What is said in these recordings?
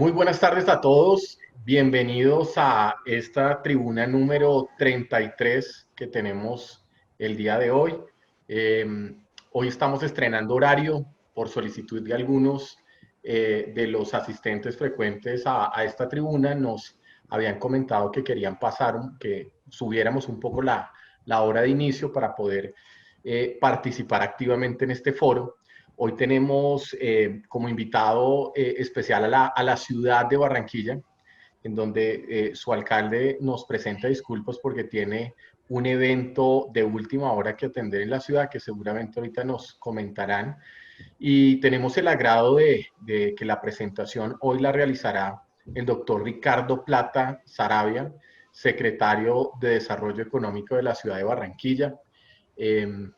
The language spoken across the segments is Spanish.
Muy buenas tardes a todos. Bienvenidos a esta tribuna número 33 que tenemos el día de hoy. Eh, Hoy estamos estrenando horario por solicitud de algunos de los asistentes frecuentes a esta tribuna. Nos habían comentado que querían que subiéramos un poco la hora de inicio para poder participar activamente en este foro. Hoy tenemos como invitado especial a la ciudad de Barranquilla, en donde su alcalde nos presenta disculpas porque tiene un evento de última hora que atender en la ciudad, que seguramente ahorita nos comentarán. Y tenemos el agrado de que la presentación hoy la realizará el doctor Ricardo Plata Saravia, secretario de Desarrollo Económico de la ciudad de Barranquilla.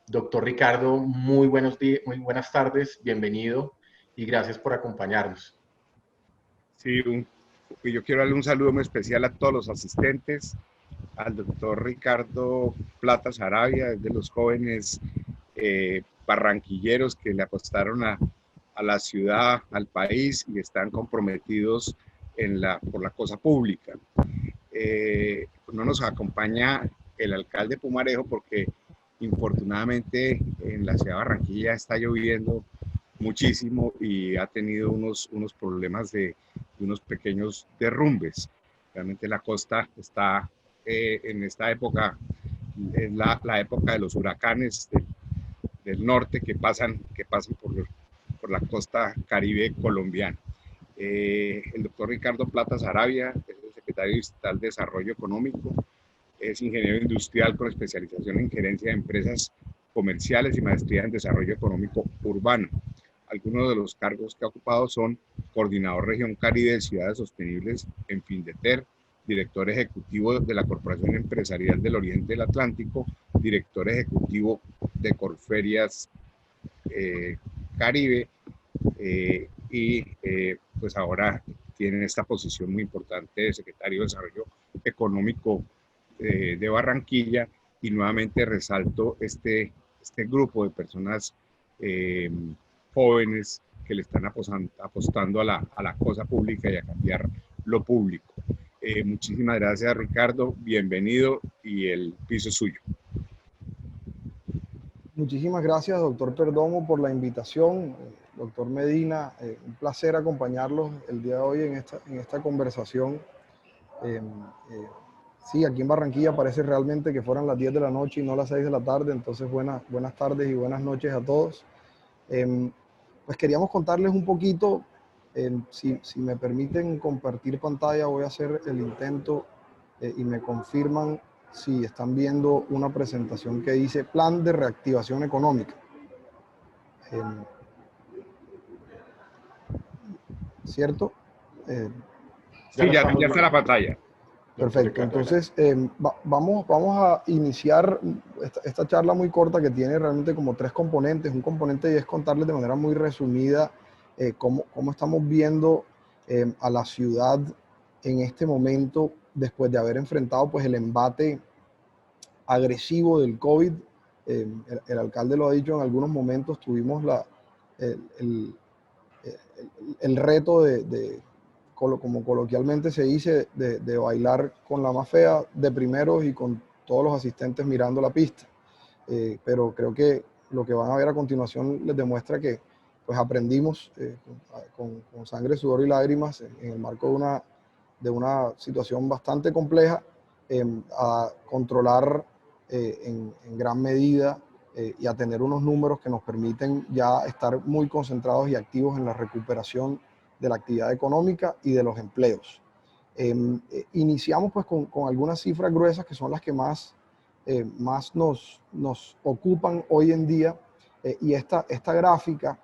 Doctor Ricardo, muy buenos días, muy buenas tardes, bienvenido y gracias por acompañarnos. Sí, yo quiero darle un saludo muy especial a todos los asistentes, al doctor Ricardo Plata Saravia, de los jóvenes barranquilleros que le apostaron a la ciudad, al país y están comprometidos por la cosa pública. No nos acompaña el alcalde Pumarejo porque infortunadamente en la ciudad de Barranquilla está lloviendo muchísimo y ha tenido unos problemas de unos pequeños derrumbes. Realmente la costa está en esta época, es la época de los huracanes del norte que pasan por la costa caribe colombiana. El doctor Ricardo Plata Saravia es el secretario distrital de Desarrollo Económico, es ingeniero industrial con especialización en gerencia de empresas comerciales y maestría en desarrollo económico urbano. Algunos de los cargos que ha ocupado son coordinador región Caribe de Ciudades Sostenibles en Findeter, director ejecutivo de la Corporación Empresarial del Oriente del Atlántico, director ejecutivo de Corferias Caribe pues ahora tienen esta posición muy importante de secretario de Desarrollo Económico de Barranquilla, y nuevamente resalto este grupo de personas jóvenes que le están apostando a la cosa pública y a cambiar lo público. Muchísimas gracias, Ricardo, bienvenido y el piso es suyo. Muchísimas gracias, doctor Perdomo, por la invitación. Doctor Medina, un placer acompañarlos el día de hoy en esta conversación. Sí, aquí en Barranquilla parece realmente que fueran las 10 de la noche y no las 6 de la tarde, entonces buenas tardes y buenas noches a todos. Pues queríamos contarles un poquito, si me permiten compartir pantalla, voy a hacer el intento y me confirman si están viendo una presentación que dice Plan de Reactivación Económica. ¿Cierto? Sí, ya está la pantalla. Perfecto, entonces vamos a iniciar esta charla muy corta que tiene realmente como tres componentes. Un componente es contarles de manera muy resumida cómo estamos viendo a la ciudad en este momento después de haber enfrentado pues el embate agresivo del COVID. El alcalde lo ha dicho en algunos momentos, tuvimos el reto como coloquialmente se dice, de bailar con la más fea de primeros y con todos los asistentes mirando la pista. Pero creo que lo que van a ver a continuación les demuestra que pues aprendimos con sangre, sudor y lágrimas en el marco de una situación bastante compleja a controlar en gran medida y a tener unos números que nos permiten ya estar muy concentrados y activos en la recuperación de la actividad económica y de los empleos. Iniciamos pues con algunas cifras gruesas que son las que más nos ocupan hoy en día, y esta gráfica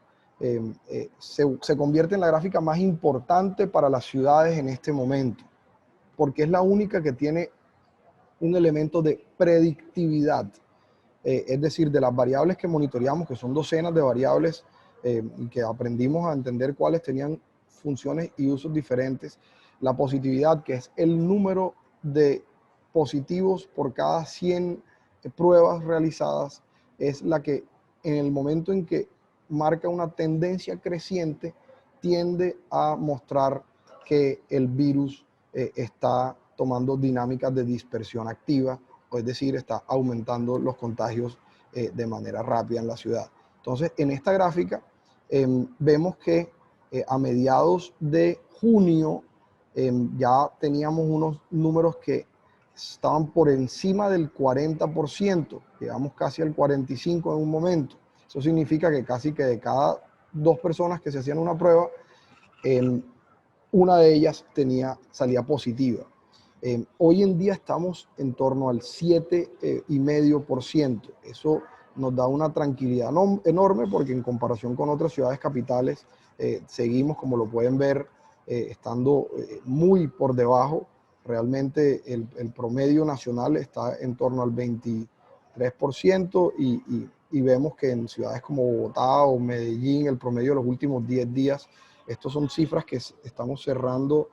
se convierte en la gráfica más importante para las ciudades en este momento, porque es la única que tiene un elemento de predictividad. Es decir, de las variables que monitoreamos, que son docenas de variables y que aprendimos a entender cuáles tenían funciones y usos diferentes, la positividad, que es el número de positivos por cada 100 pruebas realizadas, es la que en el momento en que marca una tendencia creciente tiende a mostrar que el virus está tomando dinámicas de dispersión activa, es decir, está aumentando los contagios de manera rápida en la ciudad. Entonces, en esta gráfica vemos que a mediados de junio ya teníamos unos números que estaban por encima del 40%, llegamos casi al 45% en un momento. Eso significa que casi que de cada 2 personas que se hacían una prueba, una de ellas salía positiva. Hoy en día estamos en torno al 7,5%. Eso nos da una tranquilidad enorme porque en comparación con otras ciudades capitales seguimos, como lo pueden ver, estando muy por debajo. Realmente el promedio nacional está en torno al 23% y vemos que en ciudades como Bogotá o Medellín el promedio de los últimos 10 días, estos son cifras que estamos cerrando,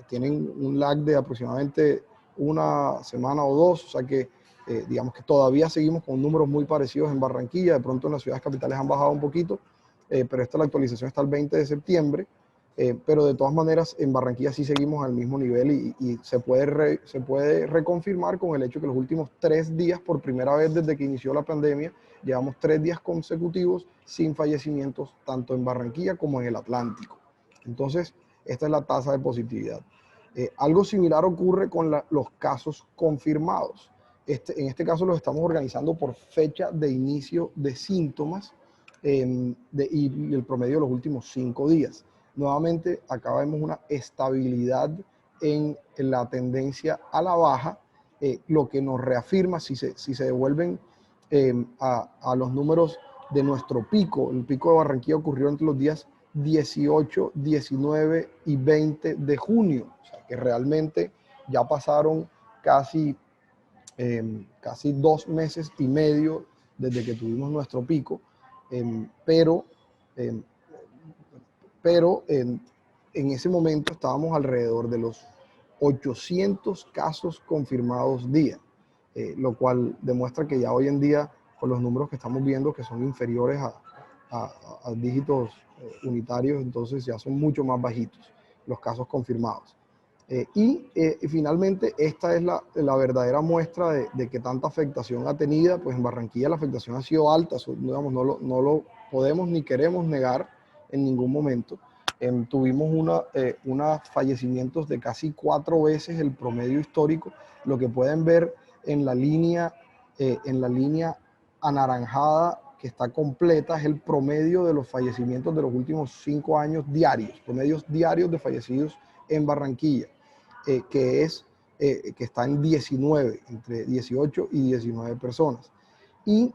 tienen un lag de aproximadamente una semana o 2, o sea que digamos que todavía seguimos con números muy parecidos en Barranquilla, de pronto en las ciudades capitales han bajado un poquito, pero la actualización está el 20 de septiembre, pero de todas maneras en Barranquilla sí seguimos al mismo nivel y se puede reconfirmar con el hecho que los últimos 3 días, por primera vez desde que inició la pandemia, llevamos 3 días consecutivos sin fallecimientos tanto en Barranquilla como en el Atlántico. Entonces, esta es la tasa de positividad. Algo similar ocurre con los casos confirmados. En este caso los estamos organizando por fecha de inicio de síntomas y el promedio de los últimos 5 días. Nuevamente, acá vemos una estabilidad en la tendencia a la baja, lo que nos reafirma si se devuelven a los números de nuestro pico. El pico de Barranquilla ocurrió entre los días 18, 19 y 20 de junio. O sea, que realmente ya pasaron casi 2 meses y medio desde que tuvimos nuestro pico, pero en ese momento estábamos alrededor de los 800 casos confirmados día, lo cual demuestra que ya hoy en día, con los números que estamos viendo, que son inferiores a dígitos unitarios, entonces ya son mucho más bajitos los casos confirmados. Y finalmente, esta es la verdadera muestra de que tanta afectación ha tenido. Pues en Barranquilla la afectación ha sido alta, digamos, no lo podemos ni queremos negar en ningún momento. Tuvimos unos fallecimientos de casi 4 veces el promedio histórico. Lo que pueden ver en la línea anaranjada que está completa es el promedio de los fallecimientos de los últimos 5 años diarios, promedios diarios de fallecidos en Barranquilla, que está en 19, entre 18 y 19 personas. Y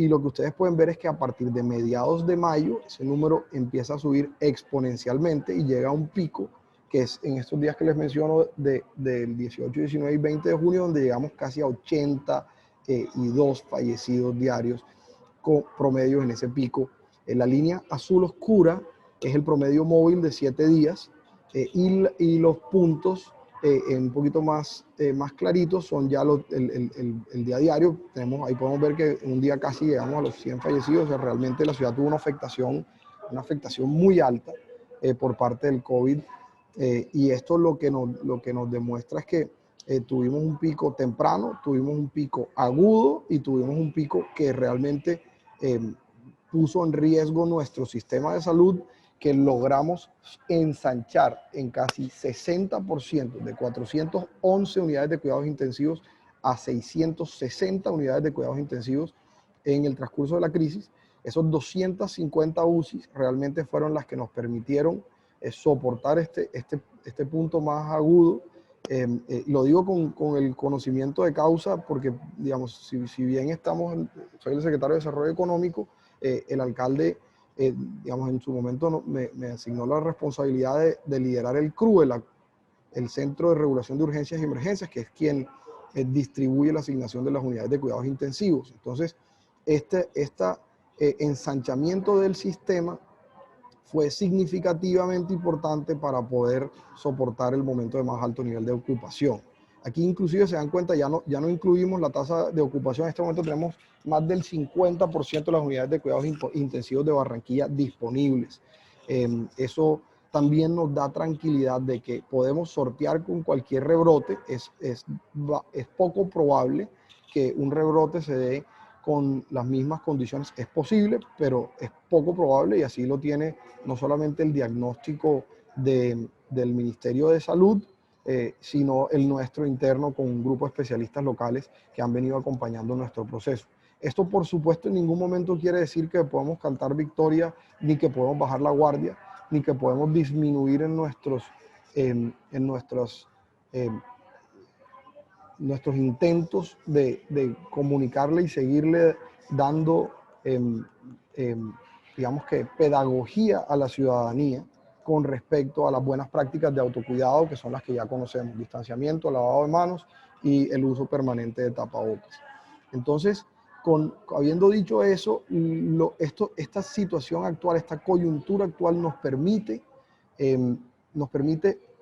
lo que ustedes pueden ver es que a partir de mediados de mayo ese número empieza a subir exponencialmente y llega a un pico que es en estos días que les menciono del 18, 19 y 20 de junio, donde llegamos casi a 82 fallecidos diarios con promedios en ese pico. En la línea azul oscura es el promedio móvil de 7 días y los puntos un poquito más claritos son ya el día diario. Ahí podemos ver que en un día casi llegamos a los 100 fallecidos. O sea, realmente la ciudad tuvo una afectación muy alta por parte del COVID. Y esto lo que nos demuestra es que tuvimos un pico temprano, tuvimos un pico agudo y tuvimos un pico que realmente puso en riesgo nuestro sistema de salud, que logramos ensanchar en casi 60%, de 411 unidades de cuidados intensivos a 660 unidades de cuidados intensivos en el transcurso de la crisis. Esos 250 UCIs realmente fueron las que nos permitieron soportar este punto más agudo. Lo digo con el conocimiento de causa porque, digamos, si bien soy el secretario de Desarrollo Económico, el alcalde, digamos, en su momento me asignó la responsabilidad de liderar el CRUE, el Centro de Regulación de Urgencias y Emergencias, que es quien distribuye la asignación de las unidades de cuidados intensivos. Entonces, este ensanchamiento del sistema fue significativamente importante para poder soportar el momento de más alto nivel de ocupación. Aquí inclusive se dan cuenta, ya no incluimos la tasa de ocupación. En este momento tenemos más del 50% de las unidades de cuidados intensivos de Barranquilla disponibles. Eso también nos da tranquilidad de que podemos sortear con cualquier rebrote. Es poco probable que un rebrote se dé con las mismas condiciones. Es posible, pero es poco probable, y así lo tiene no solamente el diagnóstico del Ministerio de Salud, sino el nuestro interno, con un grupo de especialistas locales que han venido acompañando nuestro proceso. Esto, por supuesto, en ningún momento quiere decir que podemos cantar victoria, ni que podemos bajar la guardia, ni que podemos disminuir en nuestros intentos de comunicarle y seguirle dando, digamos que, pedagogía a la ciudadanía con respecto a las buenas prácticas de autocuidado, que son las que ya conocemos: distanciamiento, lavado de manos y el uso permanente de tapabocas. Entonces, habiendo dicho eso, esta situación actual, esta coyuntura actual nos permite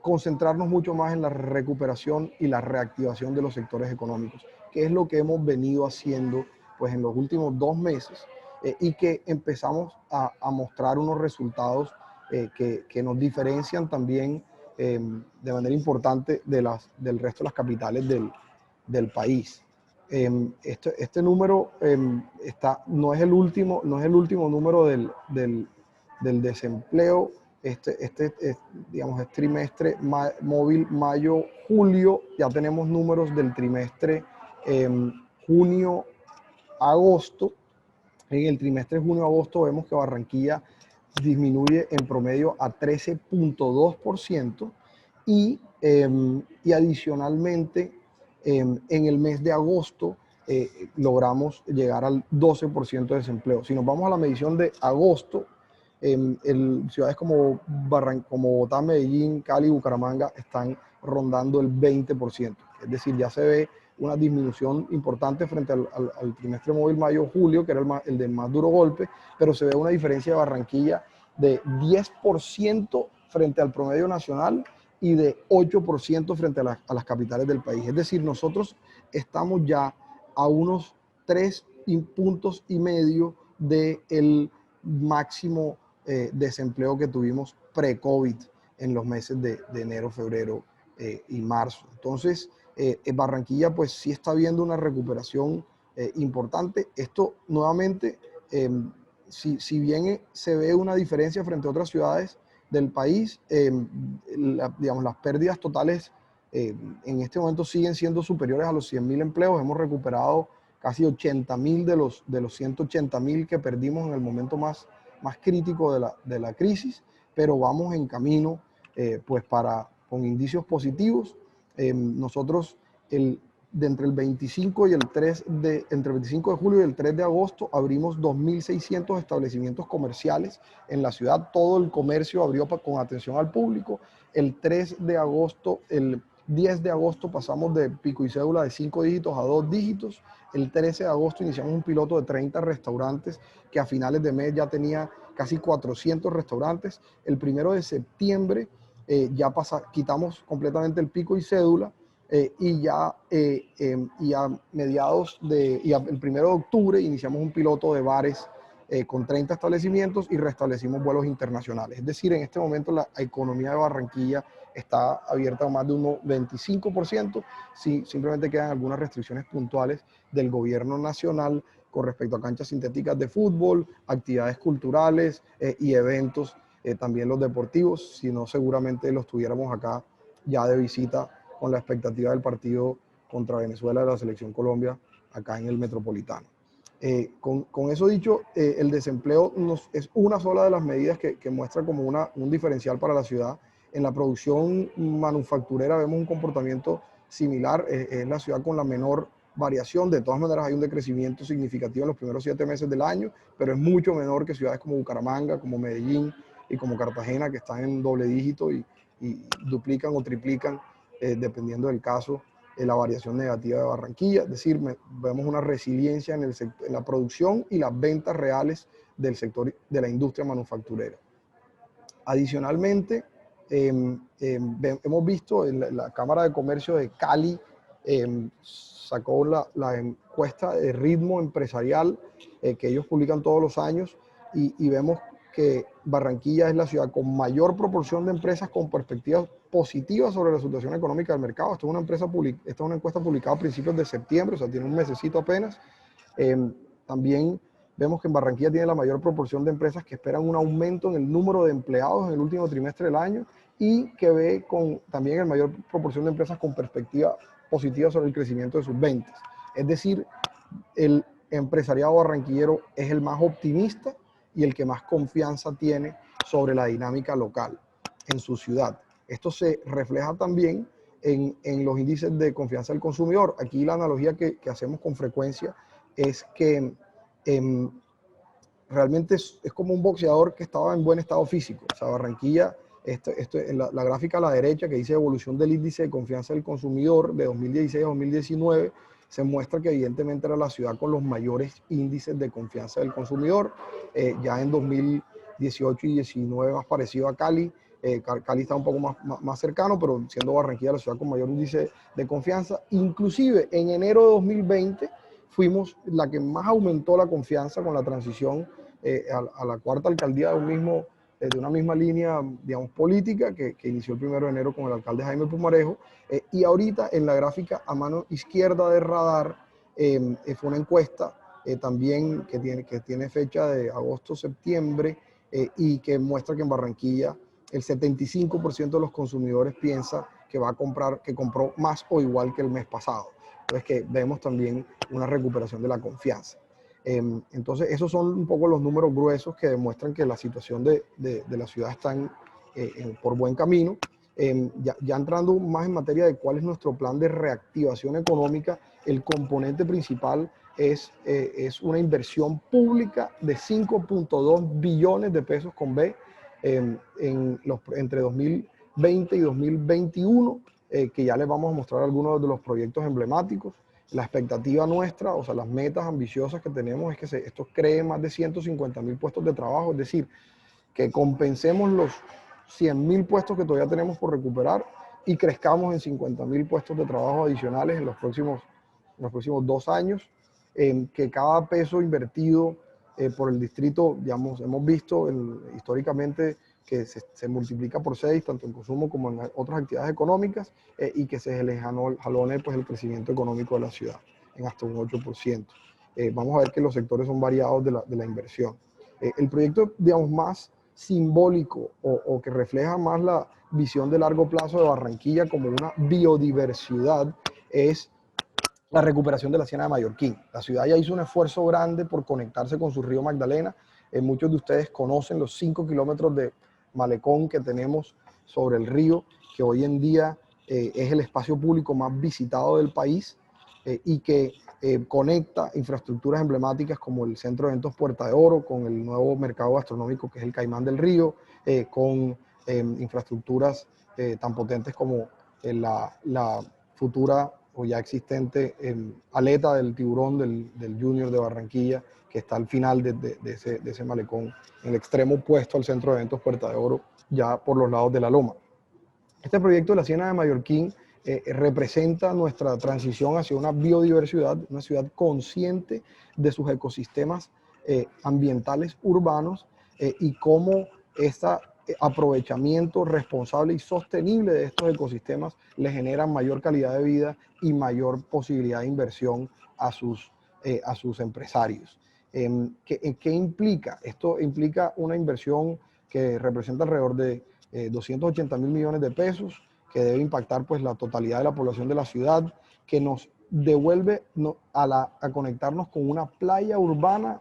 concentrarnos mucho más en la recuperación y la reactivación de los sectores económicos, que es lo que hemos venido haciendo pues en los últimos 2 meses, y que empezamos a mostrar unos resultados que nos diferencian también de manera importante del resto de las capitales del país. Este número no es el último número del desempleo. Digamos, es trimestre móvil mayo-julio. Ya tenemos números del trimestre junio-agosto. En el trimestre junio-agosto vemos que Barranquilla disminuye en promedio a 13.2%, y adicionalmente en el mes de agosto logramos llegar al 12% de desempleo. Si nos vamos a la medición de agosto, ciudades como Bogotá, Medellín, Cali, Bucaramanga están rondando el 20%. Es decir, ya se ve una disminución importante frente al trimestre móvil mayo-julio, que era el de más duro golpe, pero se ve una diferencia de Barranquilla de 10% frente al promedio nacional y de 8% frente a las capitales del país. Es decir, nosotros estamos ya a unos 3 puntos y medio del máximo desempleo que tuvimos pre-COVID en los meses de enero, febrero y marzo. Entonces, Barranquilla pues sí está viendo una recuperación importante. Esto nuevamente, si bien se ve una diferencia frente a otras ciudades del país, digamos, las pérdidas totales en este momento siguen siendo superiores a los 100.000 empleos. Hemos recuperado casi 80.000 de los 180.000 que perdimos en el momento más crítico de la crisis, pero vamos en camino pues con indicios positivos. Nosotros entre el 25 de julio y el 3 de agosto abrimos 2.600 establecimientos comerciales en la ciudad. Todo el comercio abrió con atención al público. El 10 de agosto pasamos de pico y cédula de 5 dígitos a 2 dígitos. El 13 de agosto iniciamos un piloto de 30 restaurantes, que a finales de mes ya tenía casi 400 restaurantes. El 1 de septiembre quitamos completamente el pico y cédula, y a mediados el 1 de octubre iniciamos un piloto de bares con 30 establecimientos y restablecimos vuelos internacionales. Es decir, en este momento la economía de Barranquilla está abierta a más de un 25%. Simplemente quedan algunas restricciones puntuales del gobierno nacional con respecto a canchas sintéticas de fútbol, actividades culturales y eventos, también los deportivos. Si no, seguramente los tuviéramos acá ya de visita, con la expectativa del partido contra Venezuela de la Selección Colombia acá en el Metropolitano. Con eso dicho, el desempleo es una sola de las medidas que muestra como un diferencial para la ciudad. En la producción manufacturera vemos un comportamiento similar. Es la ciudad con la menor variación. De todas maneras, hay un decrecimiento significativo en los primeros 7 meses del año, pero es mucho menor que ciudades como Bucaramanga, como Medellín y como Cartagena, que están en doble dígito y duplican o triplican, dependiendo del caso, la variación negativa de Barranquilla. Es decir, vemos una resiliencia en la producción y las ventas reales del sector de la industria manufacturera. Adicionalmente, hemos visto en la Cámara de Comercio de Cali, sacó la encuesta de ritmo empresarial que ellos publican todos los años, y vemos que Barranquilla es la ciudad con mayor proporción de empresas con perspectivas positivas sobre la situación económica del mercado. Esto es una encuesta publicada a principios de septiembre, o sea, tiene un mesecito apenas. También vemos que en Barranquilla tiene la mayor proporción de empresas que esperan un aumento en el número de empleados en el último trimestre del año y que ve también el mayor proporción de empresas con perspectiva positiva sobre el crecimiento de sus ventas. Es decir, el empresariado barranquillero es el más optimista y el que más confianza tiene sobre la dinámica local en su ciudad. Esto se refleja también en los índices de confianza del consumidor. Aquí la analogía que hacemos con frecuencia es que realmente es como un boxeador que estaba en buen estado físico. O sea, Barranquilla, en la gráfica a la derecha que dice evolución del índice de confianza del consumidor de 2016 a 2019, se muestra que evidentemente era la ciudad con los mayores índices de confianza del consumidor. Ya en 2018 y 19 más parecido a Cali. Cali está un poco más cercano, pero siendo Barranquilla la ciudad con mayor índice de confianza. Inclusive en enero de 2020 fuimos la que más aumentó la confianza con la transición a la cuarta alcaldía de una misma línea, digamos, política que inició el 1 de enero con el alcalde Jaime Pumarejo. Y ahorita en la gráfica a mano izquierda del radar fue una encuesta también que tiene fecha de agosto-septiembre y que muestra que en Barranquilla el 75% de los consumidores piensa que va a comprar, que compró más o igual que el mes pasado. Entonces que vemos también una recuperación de la confianza. Entonces esos son un poco los números gruesos que demuestran que la situación de la ciudad está por buen camino. Ya entrando más en materia de cuál es nuestro plan de reactivación económica, el componente principal es una inversión pública de 5.2 billones de pesos con B entre 2020 y 2021, que ya les vamos a mostrar algunos de los proyectos emblemáticos. La expectativa nuestra, o sea, las metas ambiciosas que tenemos es que esto cree más de 150.000 puestos de trabajo, es decir, que compensemos los 100.000 puestos que todavía tenemos por recuperar y crezcamos en 50.000 puestos de trabajo adicionales en los próximos 2 años, que cada peso invertido por el distrito, digamos, hemos visto históricamente que se multiplica por 6, tanto en consumo como en otras actividades económicas, y que se les jalone pues, el crecimiento económico de la ciudad en hasta un 8%. Vamos a ver que los sectores son variados de la inversión. El proyecto, digamos, más simbólico o que refleja más la visión de largo plazo de Barranquilla como una biodiversidad es la recuperación de la Ciénaga de Mallorquín. La ciudad ya hizo un esfuerzo grande por conectarse con su río Magdalena. Muchos de ustedes conocen los 5 kilómetros de malecón que tenemos sobre el río, que hoy en día es el espacio público más visitado del país y que conecta infraestructuras emblemáticas como el Centro de Eventos Puerta de Oro, con el nuevo mercado gastronómico que es el Caimán del Río, con infraestructuras tan potentes como la futura o ya existente aleta del tiburón del Junior de Barranquilla, que está al final de ese malecón, en el extremo opuesto al Centro de Eventos Puerta de Oro, ya por los lados de la loma. Este proyecto de la Ciénaga de Mallorquín representa nuestra transición hacia una biodiversidad, una ciudad consciente de sus ecosistemas ambientales urbanos y cómo este aprovechamiento responsable y sostenible de estos ecosistemas le genera mayor calidad de vida y mayor posibilidad de inversión a sus empresarios. ¿Qué implica? Esto implica una inversión que representa alrededor de 280.000 millones de pesos, que debe impactar pues la totalidad de la población de la ciudad, que nos devuelve a conectarnos con una playa urbana.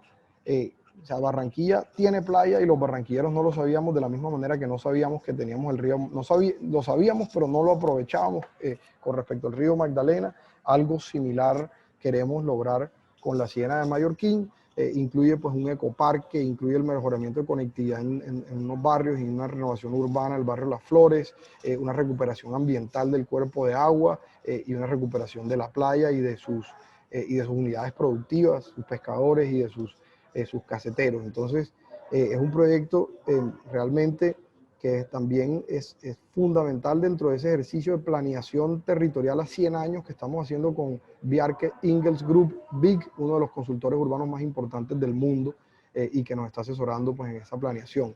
O sea, Barranquilla tiene playa y los barranquilleros no lo sabíamos, de la misma manera que no sabíamos que teníamos el río, lo sabíamos pero no lo aprovechábamos con respecto al río Magdalena. Algo similar queremos lograr con la Ciénaga de Mallorquín. Incluye pues un ecoparque, incluye el mejoramiento de conectividad en unos barrios y una renovación urbana, el barrio Las Flores, una recuperación ambiental del cuerpo de agua y una recuperación de la playa y de sus unidades productivas, sus pescadores y de sus caseteros. Entonces es un proyecto realmente que también es fundamental dentro de ese ejercicio de planeación territorial a 100 años que estamos haciendo con Bjarke Ingels Group, BIG, uno de los consultores urbanos más importantes del mundo, y que nos está asesorando pues, en esa planeación.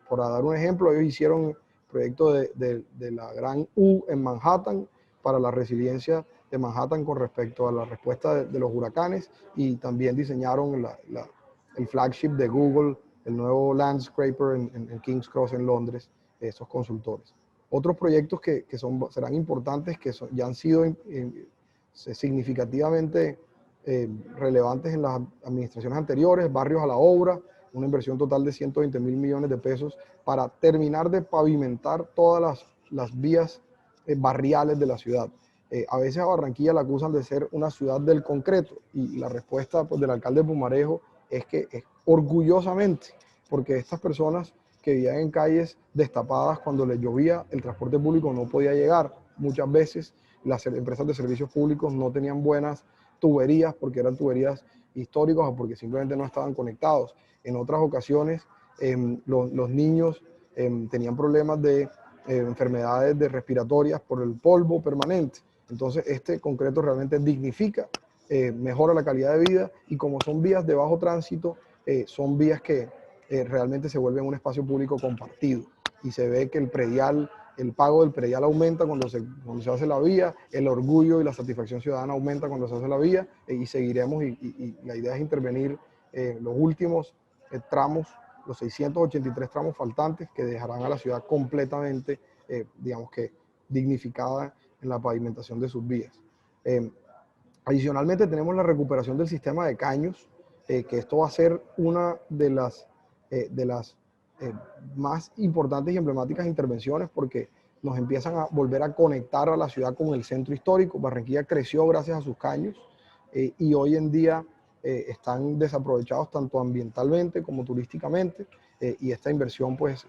Por dar un ejemplo, ellos hicieron el proyecto de la gran U en Manhattan para la resiliencia de Manhattan con respecto a la respuesta de los huracanes, y también diseñaron el flagship de Google, el nuevo Landscraper en King's Cross en Londres, esos consultores. Otros proyectos que serán importantes, que ya han sido significativamente relevantes en las administraciones anteriores: Barrios a la Obra, una inversión total de 120.000 millones de pesos para terminar de pavimentar todas las vías barriales de la ciudad. A veces a Barranquilla la acusan de ser una ciudad del concreto, y la respuesta pues, del alcalde de Pumarejo es que orgullosamente, porque estas personas que vivían en calles destapadas cuando les llovía, el transporte público no podía llegar. Muchas veces las empresas de servicios públicos no tenían buenas tuberías, porque eran tuberías históricas o porque simplemente no estaban conectados. En otras ocasiones los niños tenían problemas de enfermedades respiratorias por el polvo permanente. Entonces este concreto realmente dignifica, mejora la calidad de vida, y como son vías de bajo tránsito, son vías que realmente se vuelven un espacio público compartido, y se ve que el pago del predial aumenta cuando se hace la vía, el orgullo y la satisfacción ciudadana aumenta cuando se hace la vía, y seguiremos, y la idea es intervenir los últimos tramos, los 683 tramos faltantes, que dejarán a la ciudad completamente, digamos que, dignificada en la pavimentación de sus vías. Adicionalmente tenemos la recuperación del sistema de caños, que esto va a ser una de las más importantes y emblemáticas intervenciones, porque nos empiezan a volver a conectar a la ciudad con el centro histórico. Barranquilla creció gracias a sus caños, y hoy en día están desaprovechados tanto ambientalmente como turísticamente, y esta inversión pues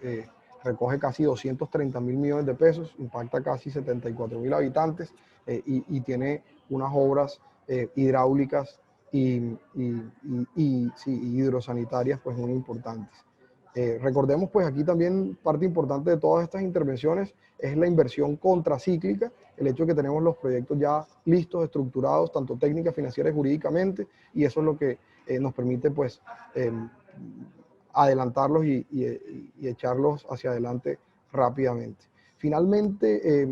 recoge casi 230.000 millones de pesos, impacta casi 74.000 habitantes, y tiene unas obras hidráulicas sí, hidrosanitarias pues muy importantes. Recordemos pues aquí también parte importante de todas estas intervenciones es la inversión contracíclica, el hecho de que tenemos los proyectos ya listos, estructurados, tanto técnica, financiera y jurídicamente, y eso es lo que nos permite pues adelantarlos y echarlos hacia adelante rápidamente. Finalmente,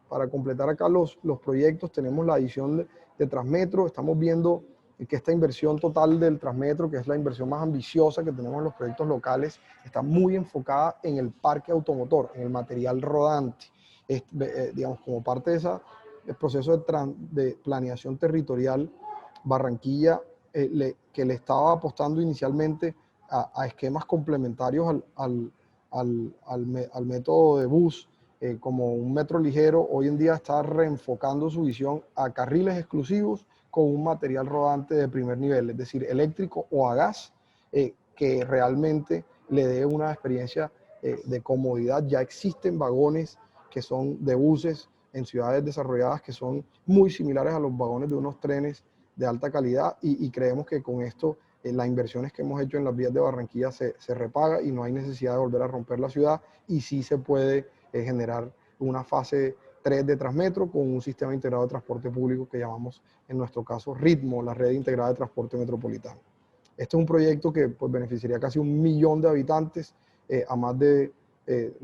para completar acá los proyectos, tenemos la adición de Transmetro. Estamos viendo que esta inversión total del Transmetro, que es la inversión más ambiciosa que tenemos en los proyectos locales, está muy enfocada en el parque automotor, en el material rodante. Digamos, como parte de ese proceso de planeación territorial, Barranquilla, que le estaba apostando inicialmente a esquemas complementarios al método de bus, como un metro ligero, hoy en día está reenfocando su visión a carriles exclusivos con un material rodante de primer nivel, es decir, eléctrico o a gas, que realmente le dé una experiencia de comodidad. Ya existen vagones que son de buses en ciudades desarrolladas que son muy similares a los vagones de unos trenes de alta calidad, y creemos que con esto las inversiones que hemos hecho en las vías de Barranquilla se repaga, y no hay necesidad de volver a romper la ciudad, y sí se puede generar una fase 3 de Transmetro con un sistema integrado de transporte público que llamamos en nuestro caso Ritmo, la red integrada de transporte metropolitano. Este es un proyecto que pues, beneficiaría casi 1 millón de habitantes, a más de el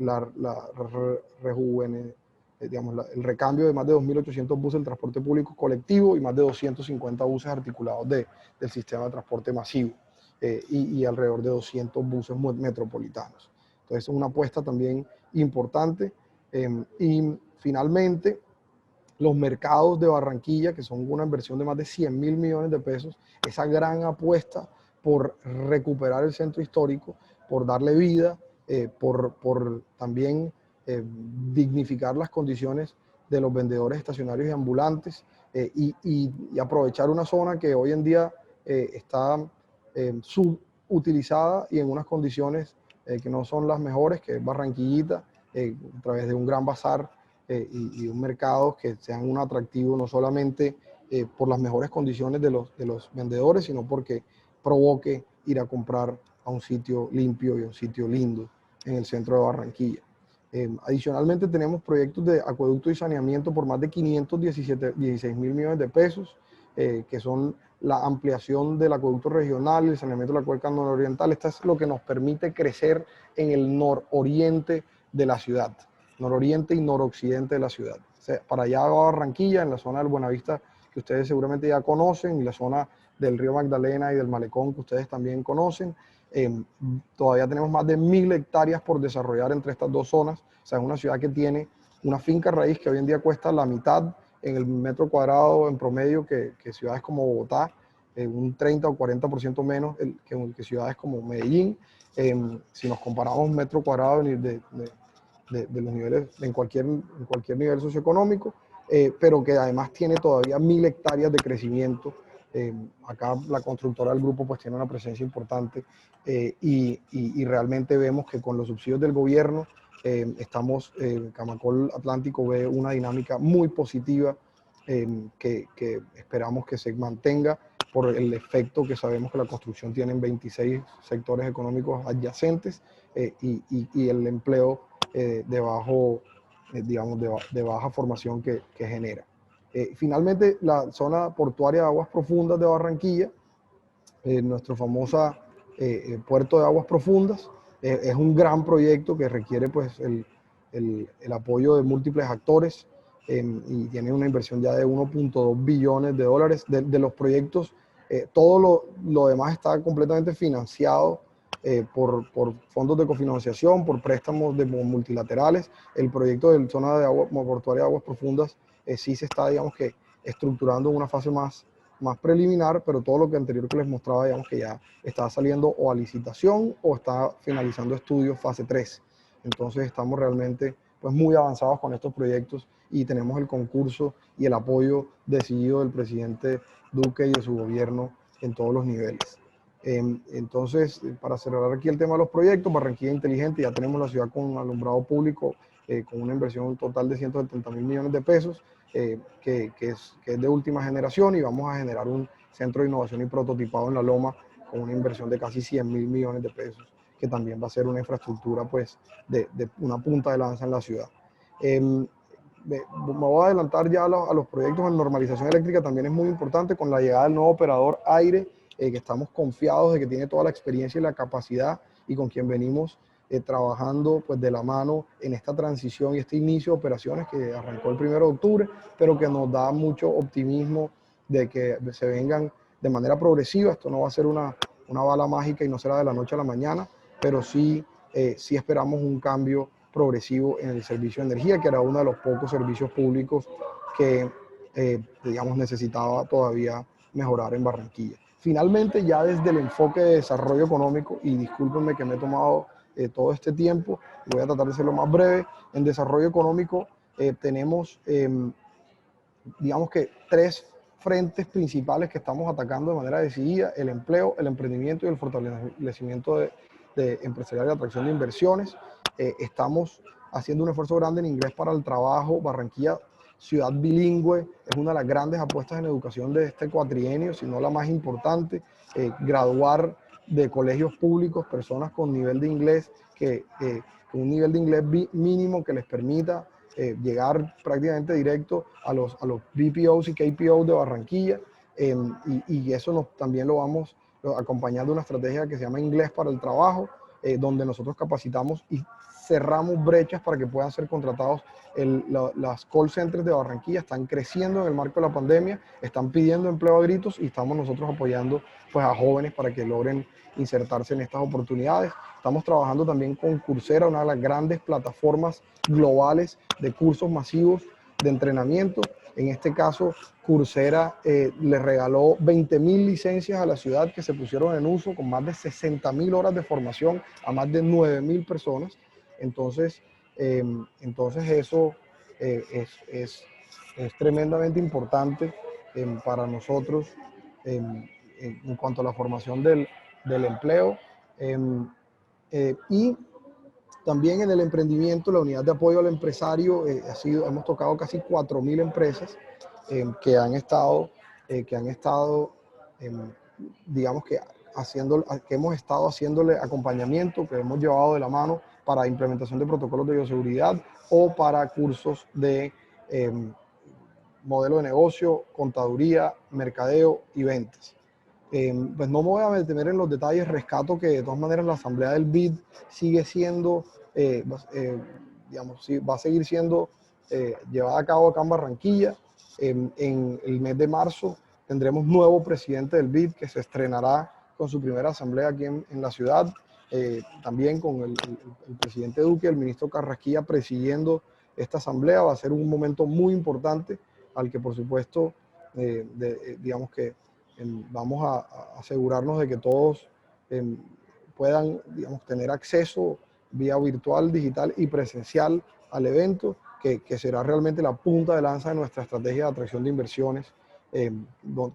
recambio de más de 2.800 buses del transporte público colectivo y más de 250 buses articulados del sistema de transporte masivo, y alrededor de 200 buses metropolitanos. Entonces es una apuesta también importante. Y finalmente, los mercados de Barranquilla, que son una inversión de más de 100.000 millones de pesos, esa gran apuesta por recuperar el centro histórico, por darle vida, por también dignificar las condiciones de los vendedores estacionarios y ambulantes, y aprovechar una zona que hoy en día está subutilizada y en unas condiciones que no son las mejores, que es Barranquillita, a través de un gran bazar y un mercado que sean un atractivo no solamente por las mejores condiciones de los vendedores, sino porque provoque ir a comprar a un sitio limpio y a un sitio lindo en el centro de Barranquilla. Adicionalmente tenemos proyectos de acueducto y saneamiento por más de 516.000 millones de pesos, que son la ampliación del acueducto regional, el saneamiento de la cuenca nororiental. Esto es lo que nos permite crecer en el nororiente de la ciudad, nororiente y noroccidente de la ciudad. O sea, para allá va Barranquilla, en la zona del Buenavista, que ustedes seguramente ya conocen, y la zona del río Magdalena y del Malecón, que ustedes también conocen. Todavía tenemos más de 1000 hectáreas por desarrollar entre estas dos zonas. O sea, es una ciudad que tiene una finca raíz que hoy en día cuesta la mitad en el metro cuadrado en promedio que ciudades como Bogotá, un 30 o 40% menos que ciudades como Medellín. Si nos comparamos metro cuadrado de los niveles, en cualquier nivel socioeconómico, pero que además tiene todavía 1000 hectáreas de crecimiento. Acá la constructora del grupo pues tiene una presencia importante, y realmente vemos que con los subsidios del gobierno Camacol Atlántico ve una dinámica muy positiva, que esperamos que se mantenga por el efecto que sabemos que la construcción tiene en 26 sectores económicos adyacentes, y el empleo de baja formación que genera. Finalmente, la zona portuaria de aguas profundas de Barranquilla, nuestro famoso puerto de aguas profundas, es un gran proyecto que requiere pues, el apoyo de múltiples actores, y tiene una inversión ya de 1.2 billones de dólares. De los proyectos, todo lo demás está completamente financiado por fondos de cofinanciación, por préstamos multilaterales. El proyecto de zona de agua portuaria de aguas profundas sí se está, digamos que, estructurando en una fase más preliminar, pero todo lo que anterior que les mostraba, digamos que ya está saliendo o a licitación o está finalizando estudios fase 3. Entonces estamos realmente pues muy avanzados con estos proyectos y tenemos el concurso y el apoyo decidido del presidente Duque y de su gobierno en todos los niveles. Entonces, para cerrar aquí el tema de los proyectos, Barranquilla Inteligente, ya tenemos la ciudad con alumbrado público, con una inversión total de 170.000 millones de pesos, que es de última generación, y vamos a generar un centro de innovación y prototipado en La Loma con una inversión de casi 100.000 millones de pesos, que también va a ser una infraestructura pues, de una punta de lanza en la ciudad. Me voy a adelantar ya a los proyectos en normalización eléctrica. También es muy importante con la llegada del nuevo operador Aire, que estamos confiados de que tiene toda la experiencia y la capacidad, y con quien venimos trabajando pues, de la mano en esta transición y este inicio de operaciones que arrancó el 1 de octubre, pero que nos da mucho optimismo de que se vengan de manera progresiva. Esto no va a ser una bala mágica y no será de la noche a la mañana, pero sí esperamos un cambio progresivo en el servicio de energía, que era uno de los pocos servicios públicos que, digamos, necesitaba todavía mejorar en Barranquilla. Finalmente, ya desde el enfoque de desarrollo económico, y discúlpenme que me he tomado todo este tiempo, voy a tratar de ser lo más breve. En desarrollo económico tenemos, digamos que, 3 frentes principales que estamos atacando de manera decidida: el empleo, el emprendimiento y el fortalecimiento de empresarial y atracción de inversiones. Estamos haciendo un esfuerzo grande en inglés para el trabajo. Barranquilla, ciudad bilingüe, es una de las grandes apuestas en educación de este cuatrienio, si no la más importante. Graduar de colegios públicos personas con nivel de inglés, con un nivel de inglés mínimo que les permita llegar prácticamente directo a los BPOs y KPOs de Barranquilla, y eso también lo vamos acompañando de una estrategia que se llama Inglés para el Trabajo, donde nosotros capacitamos y cerramos brechas para que puedan ser contratados. Las call centers de Barranquilla están creciendo en el marco de la pandemia, están pidiendo empleo a gritos, y estamos nosotros apoyando pues, a jóvenes para que logren insertarse en estas oportunidades. Estamos trabajando también con Coursera, una de las grandes plataformas globales de cursos masivos de entrenamiento. En este caso, Coursera le regaló 20.000 licencias a la ciudad que se pusieron en uso, con más de 60.000 horas de formación a más de 9.000 personas. Entonces eso es tremendamente importante para nosotros en cuanto a la formación del empleo. Y también en el emprendimiento, la unidad de apoyo al empresario, hemos tocado casi 4.000 empresas que han estado, digamos que hemos estado haciéndole acompañamiento, que hemos llevado de la mano para implementación de protocolos de bioseguridad o para cursos de modelo de negocio, contaduría, mercadeo y ventas. Pues no me voy a detener en los detalles, rescato que de todas maneras la asamblea del BID sigue siendo, digamos, sí, va a seguir siendo llevada a cabo acá en Barranquilla. En el mes de marzo tendremos nuevo presidente del BID que se estrenará con su primera asamblea aquí en la ciudad, también con el presidente Duque, el ministro Carrasquilla presidiendo esta asamblea. Va a ser un momento muy importante al que por supuesto digamos que vamos a asegurarnos de que todos puedan, digamos, tener acceso vía virtual, digital y presencial al evento, que será realmente la punta de lanza de nuestra estrategia de atracción de inversiones,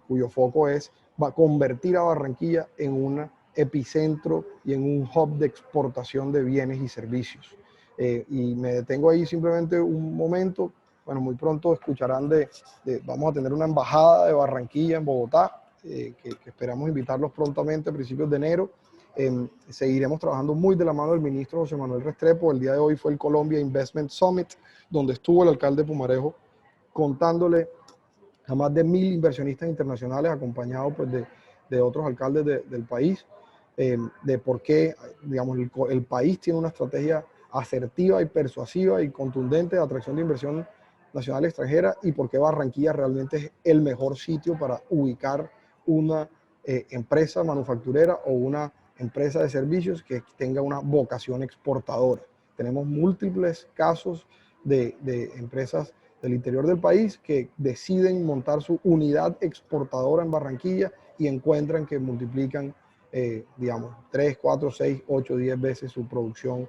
cuyo foco es convertir a Barranquilla en un epicentro y en un hub de exportación de bienes y servicios. Y me detengo ahí simplemente un momento. Bueno, muy pronto escucharán vamos a tener una embajada de Barranquilla en Bogotá, que esperamos invitarlos prontamente a principios de enero. Seguiremos trabajando muy de la mano del ministro José Manuel Restrepo. El día de hoy fue el Colombia Investment Summit, donde estuvo el alcalde Pumarejo contándole a más de 1.000 inversionistas internacionales, acompañados pues, de otros alcaldes del país, de por qué, digamos, el país tiene una estrategia asertiva y persuasiva y contundente de atracción de inversión nacional y extranjera, y por qué Barranquilla realmente es el mejor sitio para ubicar una empresa manufacturera o una empresa de servicios que tenga una vocación exportadora. Tenemos múltiples casos de empresas del interior del país que deciden montar su unidad exportadora en Barranquilla y encuentran que multiplican, digamos, 3, 4, 6, 8, 10 veces su producción,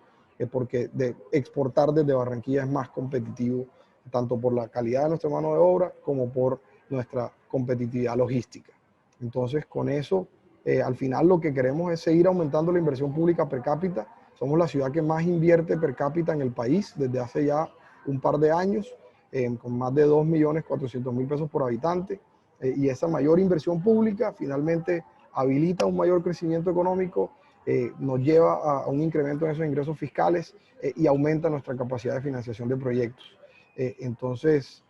porque exportar desde Barranquilla es más competitivo, tanto por la calidad de nuestra mano de obra como por nuestra competitividad logística. Entonces, con eso, al final lo que queremos es seguir aumentando la inversión pública per cápita. Somos la ciudad que más invierte per cápita en el país desde hace ya un par de años, con más de 2.400.000 pesos por habitante, y esa mayor inversión pública finalmente habilita un mayor crecimiento económico, nos lleva a un incremento en esos ingresos fiscales y aumenta nuestra capacidad de financiación de proyectos. Entonces,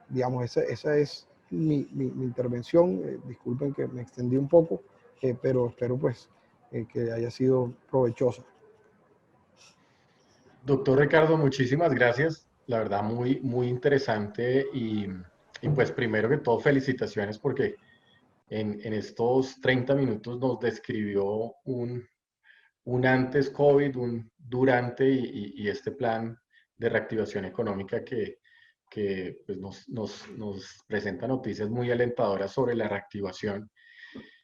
digamos, esa es mi intervención. Disculpen que me extendí un poco, pero espero pues que haya sido provechosa. Doctor Ricardo, muchísimas gracias. La verdad, muy, muy interesante y pues primero que todo, felicitaciones porque en estos 30 minutos nos describió un antes COVID, un durante y este plan de reactivación económica que pues nos presenta noticias muy alentadoras sobre la reactivación.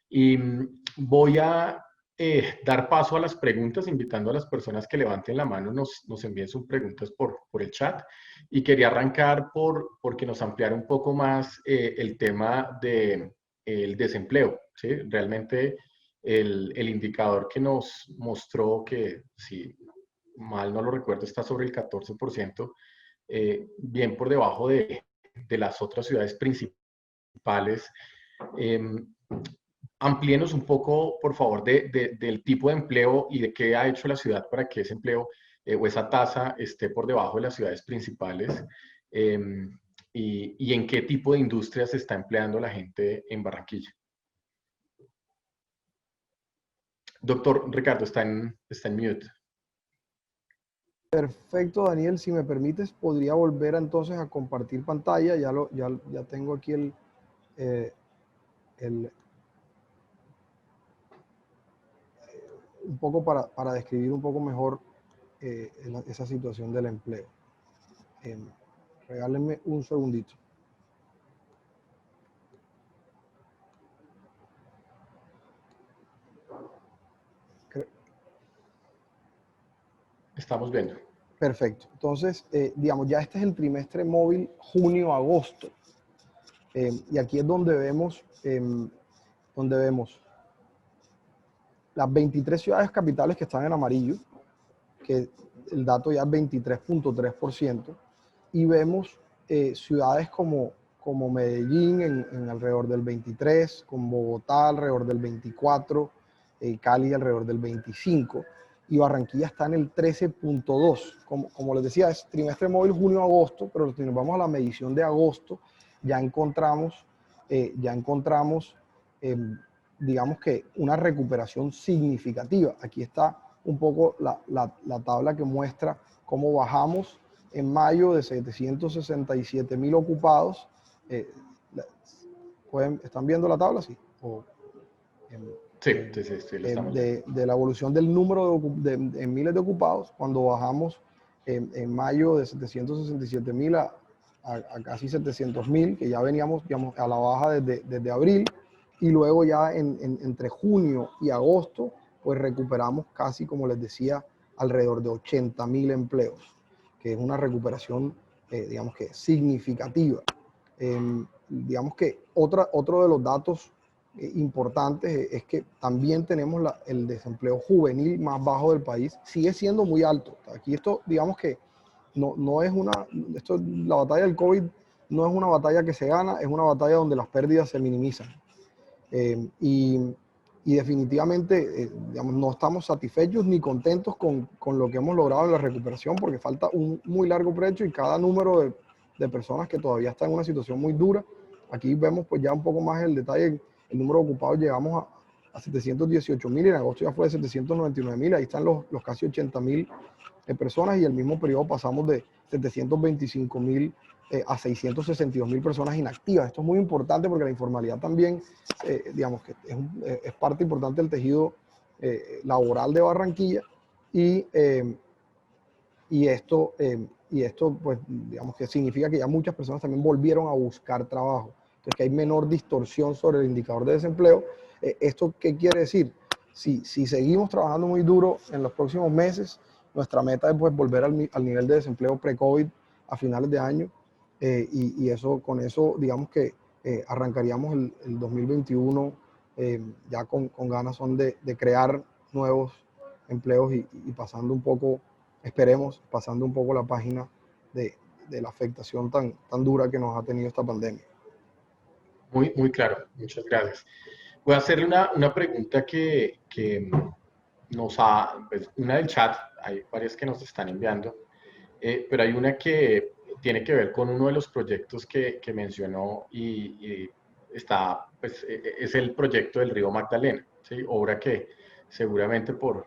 Y voy a dar paso a las preguntas, invitando a las personas que levanten la mano, nos envíen sus preguntas por el chat. Y quería arrancar porque nos ampliara un poco más el tema del desempleo, ¿sí? Realmente el indicador que nos mostró que, si mal no lo recuerdo, está sobre el 14%, bien por debajo de las otras ciudades principales. Amplíenos un poco, por favor, del tipo de empleo y de qué ha hecho la ciudad para que ese empleo o esa tasa esté por debajo de las ciudades principales, y en qué tipo de industrias se está empleando la gente en Barranquilla. Doctor Ricardo, está en mute. Perfecto, Daniel. Si me permites, podría volver entonces a compartir pantalla. Ya tengo aquí un poco para describir un poco mejor esa situación del empleo. Regálenme un segundito. Estamos viendo. Perfecto. Entonces, digamos, ya este es el trimestre móvil junio-agosto. Y aquí es donde vemos las 23 ciudades capitales que están en amarillo, que el dato ya es 23.3%, y vemos ciudades como Medellín en alrededor del 23%, con Bogotá alrededor del 24%, Cali alrededor del 25%, y Barranquilla está en el 13.2%. Como les decía, es trimestre móvil junio-agosto, pero si nos vamos a la medición de agosto, ya encontramos, digamos que una recuperación significativa. Aquí está un poco la tabla que muestra cómo bajamos en mayo de 767.000 ocupados. ¿Están viendo la tabla? Sí. Sí, lo estamos viendo. De la evolución del número en miles de ocupados, cuando bajamos en mayo de 767.000 a casi 700.000, que ya veníamos, digamos, a la baja desde abril, y luego ya entre junio y agosto, pues recuperamos casi, como les decía, alrededor de 80.000 empleos, que es una recuperación, digamos que significativa. Digamos que otro de los datos importantes es que también tenemos el desempleo juvenil más bajo del país, sigue siendo muy alto. Aquí esto, digamos que no es la batalla del COVID no es una batalla que se gana, es una batalla donde las pérdidas se minimizan. Y definitivamente, digamos, no estamos satisfechos ni contentos con lo que hemos logrado en la recuperación, porque falta un muy largo trecho y cada número de personas que todavía están en una situación muy dura. Aquí vemos pues ya un poco más el detalle, el número de ocupados llegamos a 718.000, en agosto ya fue de 799.000, ahí están los casi 80.000 personas, y el mismo periodo pasamos de 725.000 a 662.000 personas inactivas. Esto es muy importante porque la informalidad también, digamos que es parte importante del tejido laboral de Barranquilla, y esto, pues, digamos que significa que ya muchas personas también volvieron a buscar trabajo. Entonces, que hay menor distorsión sobre el indicador de desempleo. ¿Esto qué quiere decir? Si seguimos trabajando muy duro en los próximos meses, nuestra meta es pues, volver al nivel de desempleo pre-COVID a finales de año. Y con eso, digamos que arrancaríamos el 2021 ya con ganas son de crear nuevos empleos y pasando un poco, esperemos, pasando un poco la página de la afectación tan dura que nos ha tenido esta pandemia. Muy, muy claro, muchas gracias. Voy a hacerle una pregunta que pues, una del chat, hay varias que nos están enviando, pero hay una que tiene que ver con uno de los proyectos que mencionó y pues, es el proyecto del río Magdalena, ¿sí? Obra que seguramente por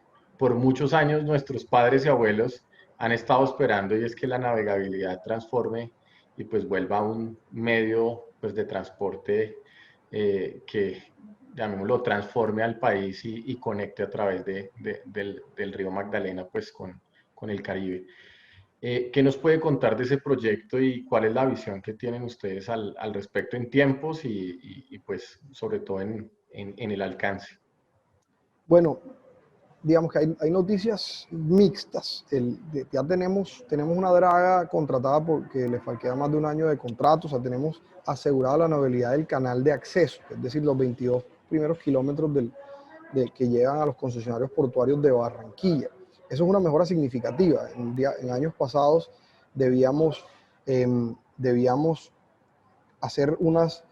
muchos años nuestros padres y abuelos han estado esperando, y es que la navegabilidad transforme y pues vuelva a un medio pues, de transporte que, llamémoslo, transforme al país y conecte a través del río Magdalena pues con el Caribe. ¿Qué nos puede contar de ese proyecto y cuál es la visión que tienen ustedes al respecto en tiempos y pues sobre todo en el alcance? Bueno, digamos que hay noticias mixtas. Ya tenemos una draga contratada porque le queda más de un año de contrato, o sea, tenemos asegurada la navegabilidad del canal de acceso, es decir, los 22 primeros kilómetros que llegan a los concesionarios portuarios de Barranquilla. Eso es una mejora significativa. En años pasados debíamos hacer unas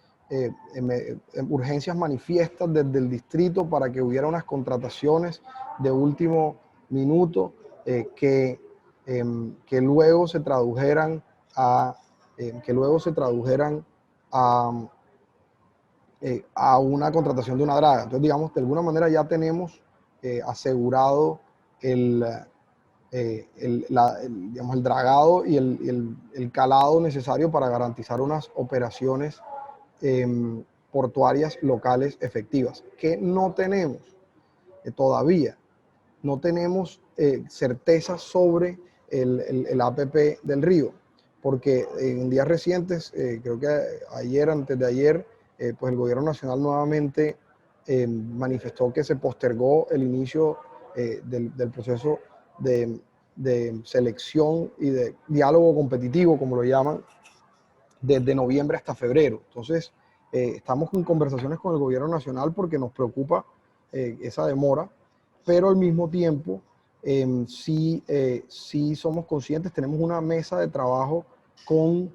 urgencias manifiestas desde el distrito para que hubiera unas contrataciones de último minuto que luego se tradujeran a una contratación de una draga. Entonces, digamos, de alguna manera ya tenemos asegurado digamos, el dragado y el calado necesario para garantizar unas operaciones portuarias locales efectivas, que no tenemos todavía. No tenemos certeza sobre el APP del río, porque en días recientes, creo que ayer, antes de ayer, pues el gobierno nacional nuevamente manifestó que se postergó el inicio del proceso de selección y de diálogo competitivo, como lo llaman, desde noviembre hasta febrero. Entonces, estamos en conversaciones con el gobierno nacional porque nos preocupa esa demora, pero al mismo tiempo sí somos conscientes, tenemos una mesa de trabajo con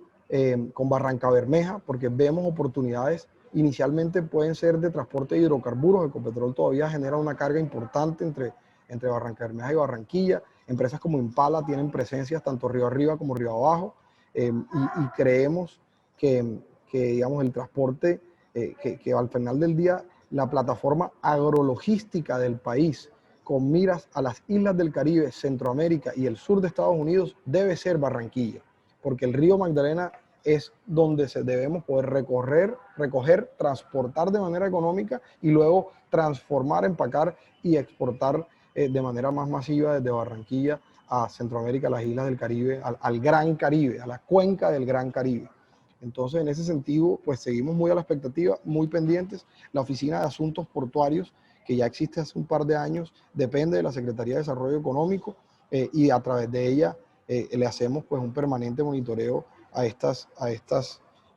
Barranca Bermeja, porque vemos oportunidades. Inicialmente pueden ser de transporte de hidrocarburos. Ecopetrol todavía genera una carga importante entre Barranca Bermeja y Barranquilla. Empresas como Impala tienen presencias tanto río arriba como río abajo, y creemos que digamos, el transporte, que al final del día la plataforma agrologística del país con miras a las islas del Caribe, Centroamérica y el sur de Estados Unidos debe ser Barranquilla, porque el río Magdalena es donde debemos poder recoger, transportar de manera económica y luego transformar, empacar y exportar de manera más masiva desde Barranquilla a Centroamérica, a las islas del Caribe, al Gran Caribe, a la cuenca del Gran Caribe. Entonces, en ese sentido, pues seguimos muy a la expectativa, muy pendientes. La Oficina de Asuntos Portuarios, que ya existe hace un par de años, depende de la Secretaría de Desarrollo Económico y a través de ella le hacemos pues un permanente monitoreo a estas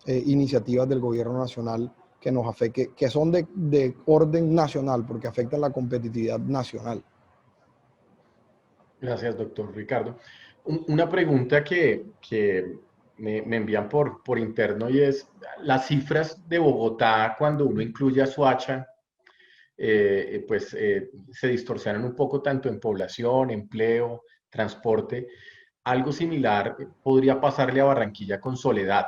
iniciativas del gobierno nacional que nos afecten, que son de orden nacional, porque afectan la competitividad nacional. Gracias, doctor Ricardo. Una pregunta que me envían por interno y es, las cifras de Bogotá cuando uno incluye a Soacha, se distorsionan un poco tanto en población, empleo, transporte. Algo similar podría pasarle a Barranquilla con Soledad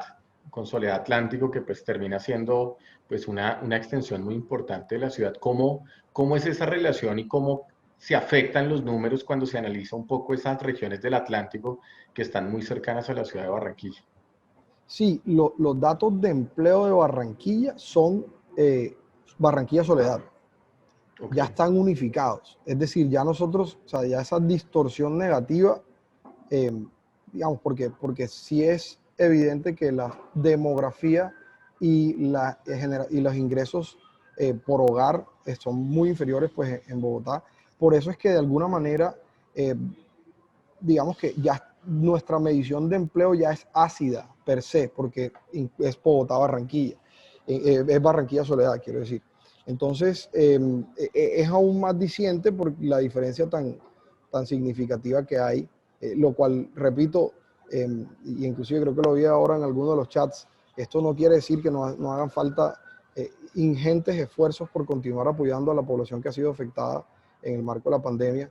Atlántico, que pues termina siendo pues una extensión muy importante de la ciudad. ¿Cómo es esa relación y cómo se afectan los números cuando se analiza un poco esas regiones del Atlántico que están muy cercanas a la ciudad de Barranquilla? Sí, los datos de empleo de Barranquilla son Barranquilla Soledad. Ok, Ya están unificados. Es decir, ya nosotros, o sea, ya esa distorsión negativa, eh, digamos, porque sí es evidente que la demografía y los ingresos por hogar son muy inferiores pues, en Bogotá. Por eso es que de alguna manera, eh, digamos que ya nuestra medición de empleo ya es ácida per se, porque es Bogotá-Barranquilla, es Barranquilla-Soledad, quiero decir. Entonces, es aún más diciente por la diferencia tan significativa que hay, lo cual, repito, y inclusive creo que lo vi ahora en alguno de los chats, esto no quiere decir que no hagan falta ingentes esfuerzos por continuar apoyando a la población que ha sido afectada en el marco de la pandemia,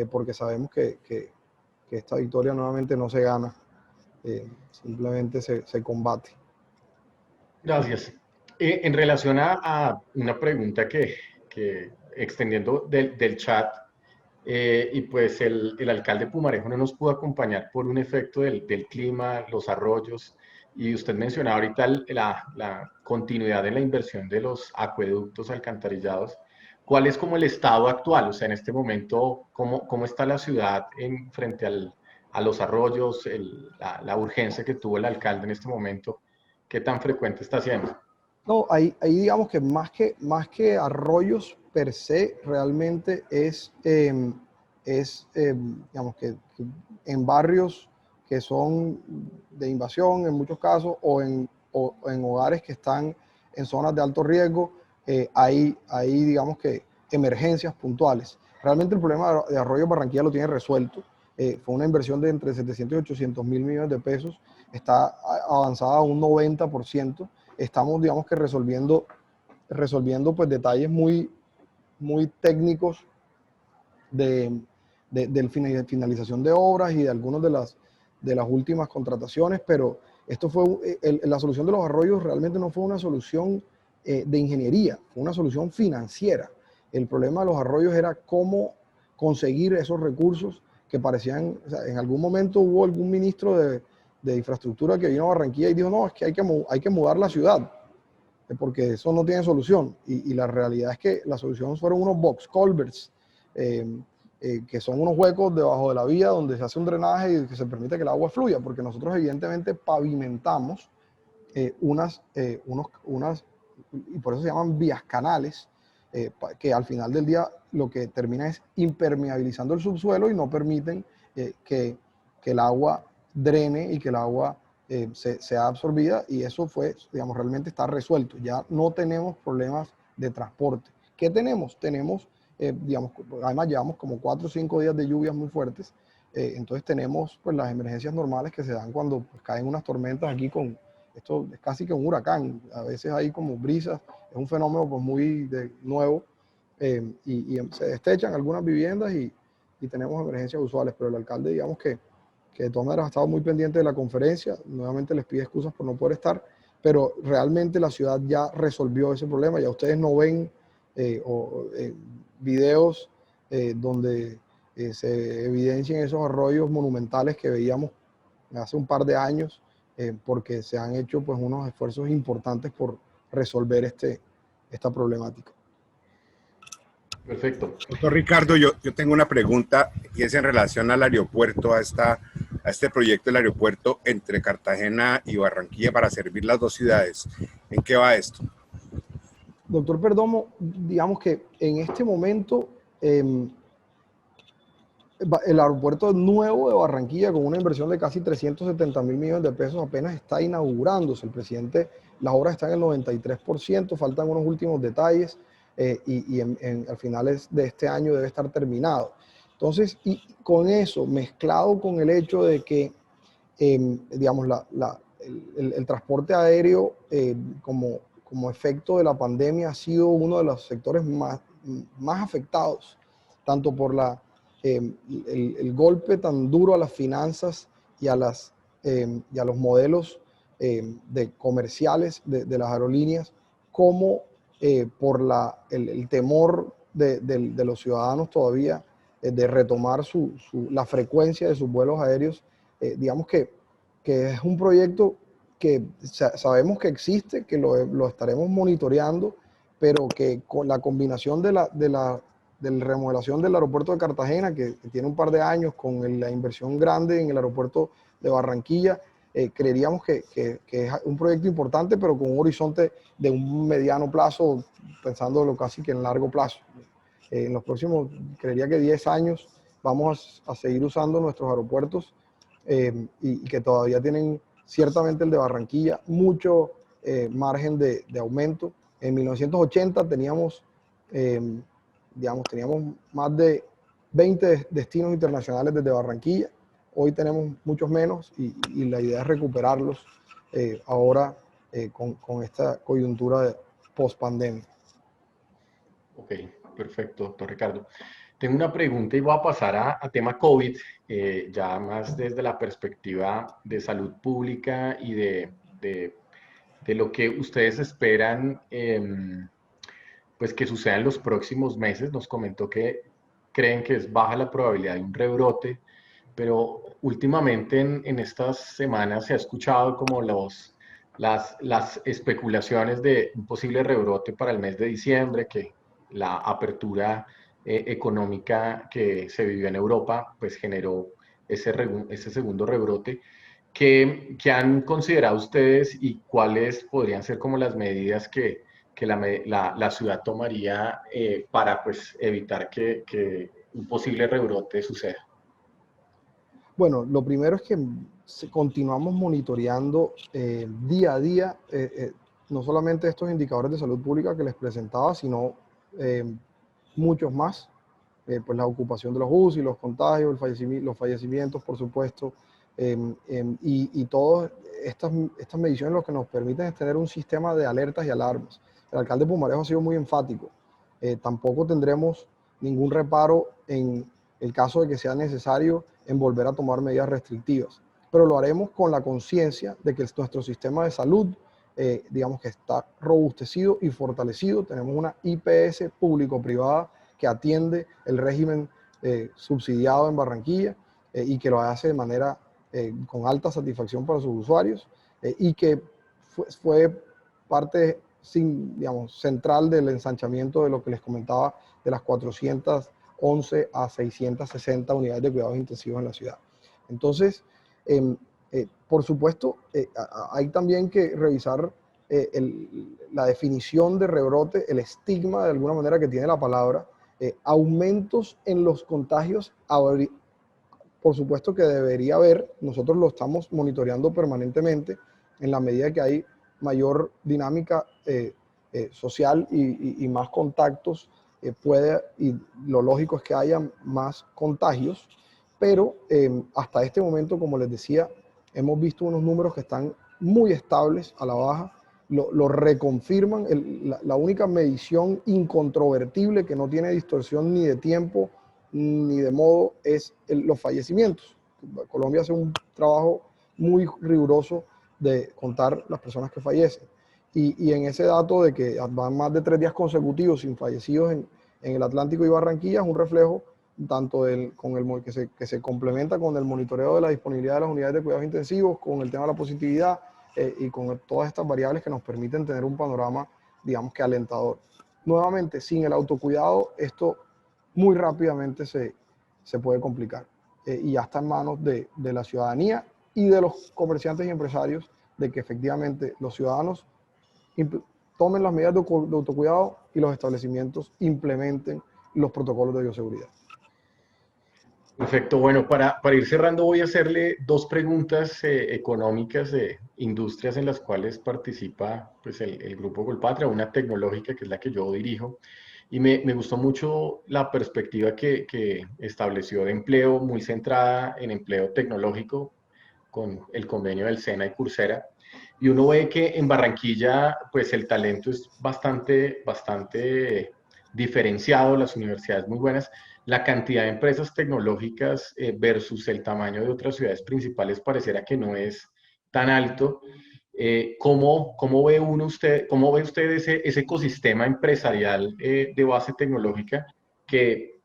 porque sabemos que esta victoria nuevamente no se gana, simplemente se combate. gracias. En relación a una pregunta que extendiendo del chat, y pues el alcalde Pumarejo no nos pudo acompañar por un efecto del clima, los arroyos, y usted mencionaba ahorita la continuidad en la inversión de los acueductos alcantarillados. ¿Cuál es como el estado actual? O sea, en este momento, ¿cómo está la ciudad frente a los arroyos, la urgencia que tuvo el alcalde en este momento? ¿Qué tan frecuente está siendo? No, ahí digamos que más que arroyos per se, realmente digamos que en barrios que son de invasión en muchos casos o en hogares que están en zonas de alto riesgo, hay digamos que emergencias puntuales. Realmente el problema de Arroyo Barranquilla lo tiene resuelto. Fue una inversión de entre 700 y 800 mil millones de pesos. Está avanzada a un 90%. Estamos, digamos que resolviendo pues detalles muy técnicos de finalización de obras y de algunas de las últimas contrataciones, pero esto la solución de los arroyos realmente no fue una solución de ingeniería, fue una solución financiera. El problema de los arroyos era cómo conseguir esos recursos que parecían, o sea, en algún momento hubo algún ministro de infraestructura que vino a Barranquilla y dijo, no, es que hay que mudar la ciudad, porque eso no tiene solución. Y la realidad es que la solución fueron unos box culverts, que son unos huecos debajo de la vía donde se hace un drenaje y que se permite que el agua fluya, porque nosotros evidentemente pavimentamos y por eso se llaman vías canales, que al final del día lo que termina es impermeabilizando el subsuelo y no permiten que el agua drene y que el agua sea absorbida, y eso digamos, realmente está resuelto. Ya no tenemos problemas de transporte. ¿Qué tenemos? Digamos, además llevamos como 4 o 5 días de lluvias muy fuertes, entonces tenemos pues las emergencias normales que se dan cuando pues, caen unas tormentas aquí esto es casi que un huracán, a veces hay como brisas, es un fenómeno pues muy nuevo, y se destechan algunas viviendas y tenemos emergencias usuales, pero el alcalde digamos que de todas maneras ha estado muy pendiente de la conferencia, nuevamente les pido excusas por no poder estar, pero realmente la ciudad ya resolvió ese problema. Ya ustedes no ven videos donde se evidencian esos arroyos monumentales que veíamos hace un par de años, porque se han hecho pues unos esfuerzos importantes por resolver esta problemática. Perfecto. Doctor Ricardo, yo tengo una pregunta y es en relación al aeropuerto, a este proyecto del aeropuerto entre Cartagena y Barranquilla para servir las dos ciudades. ¿En qué va esto? Doctor Perdomo, digamos que en este momento el aeropuerto nuevo de Barranquilla, con una inversión de casi 370.000 millones de pesos, apenas está inaugurándose. El presidente, las obras están en el 93%, faltan unos últimos detalles y al finales de este año debe estar terminado. Entonces, y con eso, mezclado con el hecho de que, digamos, el transporte aéreo como efecto de la pandemia ha sido uno de los sectores más afectados, tanto por el golpe tan duro a las finanzas y a los modelos comerciales de las aerolíneas, como por el temor de los ciudadanos todavía de retomar la frecuencia de sus vuelos aéreos. Digamos que es un proyecto que sabemos que existe, que lo estaremos monitoreando, pero que con la combinación de la remodelación del aeropuerto de Cartagena, que tiene un par de años, con la inversión grande en el aeropuerto de Barranquilla, creeríamos que es un proyecto importante, pero con un horizonte de un mediano plazo, pensándolo casi que en largo plazo. En los próximos, creería que 10 años, vamos a seguir usando nuestros aeropuertos y que todavía tienen, ciertamente el de Barranquilla, mucho margen de aumento. En 1980 teníamos más de 20 destinos internacionales desde Barranquilla. Hoy tenemos muchos menos y la idea es recuperarlos ahora con esta coyuntura de post-pandemia. Ok, perfecto, doctor Ricardo. Tengo una pregunta y voy a pasar a tema COVID, ya más desde la perspectiva de salud pública y de lo que ustedes esperan pues que suceda en los próximos meses. Nos comentó que creen que es baja la probabilidad de un rebrote, pero últimamente en estas semanas se ha escuchado como las especulaciones de un posible rebrote para el mes de diciembre, que la apertura económica que se vivió en Europa pues generó ese segundo rebrote. ¿Qué han considerado ustedes y cuáles podrían ser como las medidas que la ciudad tomaría para pues, evitar que un posible rebrote suceda? Bueno, lo primero es que continuamos monitoreando día a día, no solamente estos indicadores de salud pública que les presentaba, sino muchos más, pues la ocupación de los UCI, los contagios, los fallecimientos, por supuesto, y todas estas mediciones lo que nos permiten es tener un sistema de alertas y alarmas. El alcalde Pumarejo ha sido muy enfático. Tampoco tendremos ningún reparo en el caso de que sea necesario en volver a tomar medidas restrictivas, pero lo haremos con la conciencia de que nuestro sistema de salud, digamos que está robustecido y fortalecido. Tenemos una IPS público-privada que atiende el régimen subsidiado en Barranquilla y que lo hace de manera con alta satisfacción para sus usuarios y que fue parte central del ensanchamiento de lo que les comentaba de las 411 a 660 unidades de cuidados intensivos en la ciudad. Entonces, por supuesto, hay también que revisar la definición de rebrote, el estigma de alguna manera que tiene la palabra, aumentos en los contagios, por supuesto que debería haber, nosotros lo estamos monitoreando permanentemente en la medida que hay mayor dinámica social y más contactos, y lo lógico es que haya más contagios, pero hasta este momento, como les decía, hemos visto unos números que están muy estables a la baja, lo reconfirman. La única medición incontrovertible que no tiene distorsión ni de tiempo ni de modo es los fallecimientos. Colombia hace un trabajo muy riguroso de contar las personas que fallecen. Y en ese dato de que van más de 3 días consecutivos sin fallecidos en el Atlántico y Barranquilla, es un reflejo tanto que se complementa con el monitoreo de la disponibilidad de las unidades de cuidados intensivos, con el tema de la positividad y con todas estas variables que nos permiten tener un panorama, digamos que alentador. Nuevamente, sin el autocuidado, esto muy rápidamente se puede complicar y ya está en manos de la ciudadanía y de los comerciantes y empresarios de que efectivamente los ciudadanos tomen las medidas de autocuidado y los establecimientos implementen los protocolos de bioseguridad. Perfecto. Bueno, para ir cerrando voy a hacerle 2 preguntas económicas de industrias en las cuales participa pues, el Grupo Colpatria, una tecnológica que es la que yo dirijo. Y me gustó mucho la perspectiva que estableció de empleo, muy centrada en empleo tecnológico, con el convenio del SENA y Coursera. Y uno ve que en Barranquilla, pues el talento es bastante diferenciado, las universidades muy buenas, la cantidad de empresas tecnológicas versus el tamaño de otras ciudades principales pareciera que no es tan alto. ¿Cómo ve usted ese ecosistema empresarial de base tecnológica que